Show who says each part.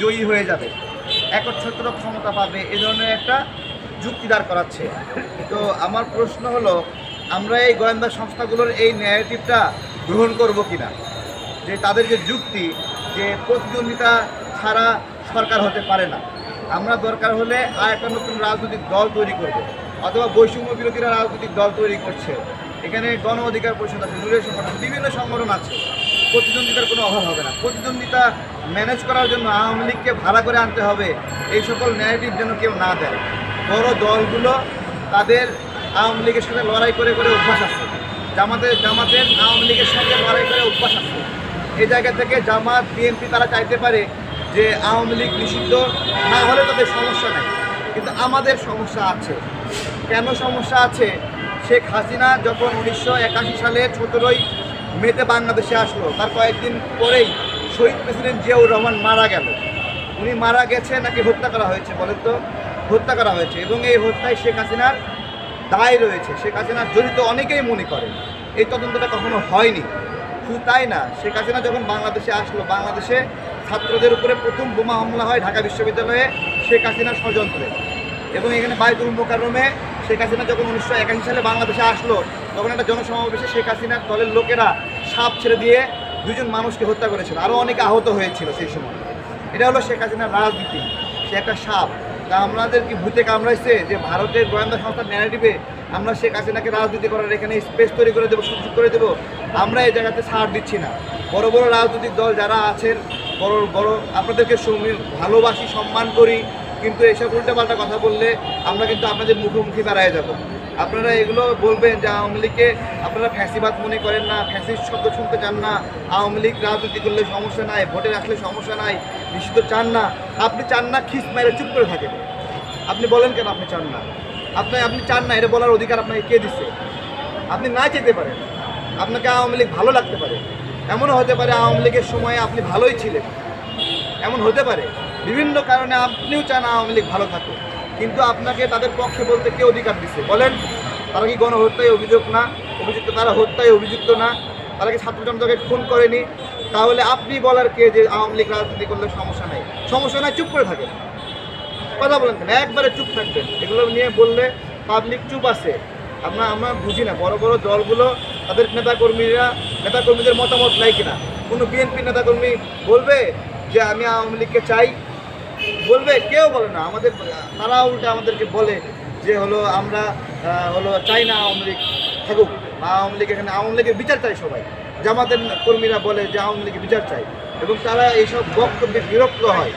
Speaker 1: জয়ী হয়ে যাবে, একচ্ছত্র ক্ষমতা পাবে, এ ধরনের একটা যুক্তি দাঁড় করাচ্ছে। তো আমার প্রশ্ন হলো, আমরা এই গোয়েন্দা সংস্থাগুলোর এই ন্যারেটিভটা গ্রহণ করব কিনা, যে তাদের যে যুক্তি যে প্রতিদ্বন্দ্বিতা ছাড়া সরকার হতে পারে না, আমরা দরকার হলে আর একটা নতুন রাজনৈতিক দল তৈরি করব, অথবা বৈষম্য বিরোধীরা রাজনৈতিক দল তৈরি করছে, এখানে গণ অধিকার পরিষদ আছে, নূরের সংগঠন, বিভিন্ন সংগঠন আছে, প্রতিদ্বন্দ্বিতার কোনো অভাব হবে না। প্রতিদ্বন্দ্বিতা ম্যানেজ করার জন্য আওয়ামী লীগকে ভাড়া করে আনতে হবে, এই সকল ন্যারেটিভ যেন কেউ না দেয়। বড় দলগুলো তাদের আওয়ামী লীগের সাথে লড়াই করে করে অভ্যাস আছে, জামাতের আওয়ামী লীগের সঙ্গে লড়াই করে অভ্যাস আছে। এই জায়গা থেকে জামাত বিএনপি তারা চাইতে পারে যে আওয়ামী লীগ নিষিদ্ধ না হলে তাদের সমস্যা নেই, কিন্তু আমাদের সমস্যা আছে। কেন সমস্যা আছে? শেখ হাসিনা যখন 1981 সালে 17ই মেতে বাংলাদেশে আসলো, তার কয়েকদিন পরেই শহীদ প্রেসিডেন্ট জিয়াউর রহমান মারা গেল। উনি মারা গেছে নাকি হত্যা করা হয়েছে বলেন তো? হত্যা করা হয়েছে, এবং এই হত্যায় শেখ হাসিনার দায় রয়েছে, শেখ হাসিনার জড়িত অনেকেই মনে করে। এই তদন্তটা কখনো হয়নি। শুধু তাই না, শেখ হাসিনা যখন বাংলাদেশে আসলো, বাংলাদেশে ছাত্রদের উপরে প্রথম বোমা হামলা হয় ঢাকা বিশ্ববিদ্যালয়ে শেখ হাসিনার ষড়যন্ত্রে, এবং এখানে বায়তুল মোকাররমে শেখ হাসিনা যখন 1981 সালে বাংলাদেশে আসলো, তখন একটা জনসমাবেশে শেখ হাসিনার দলের লোকেরা সাপ ছেড়ে দিয়ে 2জন মানুষকে হত্যা করেছিল, আরও অনেকে আহত হয়েছিল সেই সময়। এটা হলো শেখ হাসিনার রাজনীতি, সে একটা সাপ। তা আমাদের কি ভূতে কামড়াইছে যে ভারতের গোয়েন্দা সংস্থার ন্যারেটিভে আমরা শেখ হাসিনাকে রাজনীতি করার এখানে স্পেস তৈরি করে দেবো, সুযোগ করে দেবো? আমরা এই জায়গাতে ছাড় দিচ্ছি না। বড় বড় রাজনৈতিক দল যারা আছেন, বড় বড়, আপনাদেরকে ভালোবাসি, সম্মান করি, কিন্তু এসব উল্টাপাল্টা কথা বললে আমরা কিন্তু আপনাদের মুখোমুখি দাঁড়ায় যাব। আপনারা এগুলো বলবেন যে আওয়ামী লীগকে আপনারা ফ্যাসিবাদ মনে করেন না, ফ্যাসিস্ট শব্দ শুনতে চান না, আওয়ামী লীগ রাজনীতি করলে সমস্যা নাই, ভোটে আসলে সমস্যা নাই, নিষিদ্ধ চান না। আপনি চান না, খিস মেরে চুপ করে থাকেন। আপনি বলেন কেন আপনি চান না? আপনি চান না, এটা বলার অধিকার আপনাকে কে দিচ্ছে? আপনি না যেতে পারেন, আপনাকে আওয়ামী লীগ ভালো লাগতে পারে, এমনও হতে পারে আওয়ামী লীগের সময়ে আপনি ভালোই ছিলেন, এমন হতে পারে। বিভিন্ন কারণে আপনিও চান আওয়ামী লীগ ভালো থাকুক, কিন্তু আপনাকে তাদের পক্ষে বলতে কে অধিকার দিচ্ছে বলেন? তারা কি গণহত্যায় অভিযোগ না অভিযুক্ত? তারা হত্যায় অভিযুক্ত না? তারা কি ছাত্র জনতাকে খুন করেনি? তাহলে আপনি বলার কে যে আওয়ামী লীগ রাজনীতি করলে সমস্যা নাই? সমস্যা নাই, চুপ করে থাকেন, কথা বলেন কেন? একবারে চুপ থাকবেন। এগুলো নিয়ে বললে পাবলিক চুপ আছে। আমরা বুঝি না, বড় বড় দলগুলো তাদের নেতাকর্মীদের মতামত নাই কিনা? কোনো বিএনপি নেতাকর্মী বলবে যে আমি আওয়ামী লীগকে চাই? বলবে? কেউ বলে না। তারা উল্টা আমাদেরকে বলে যে আমরা চাই না আওয়ামী লীগ থাকুক, বা আওয়ামী লীগ এখানে, আওয়ামী লীগের বিচার চাই সবাই। জামাতের কর্মীরা বলে যে আওয়ামী লীগের বিচার চাই, এবং তারা এইসব বক্তব্যে বিরক্ত হয়।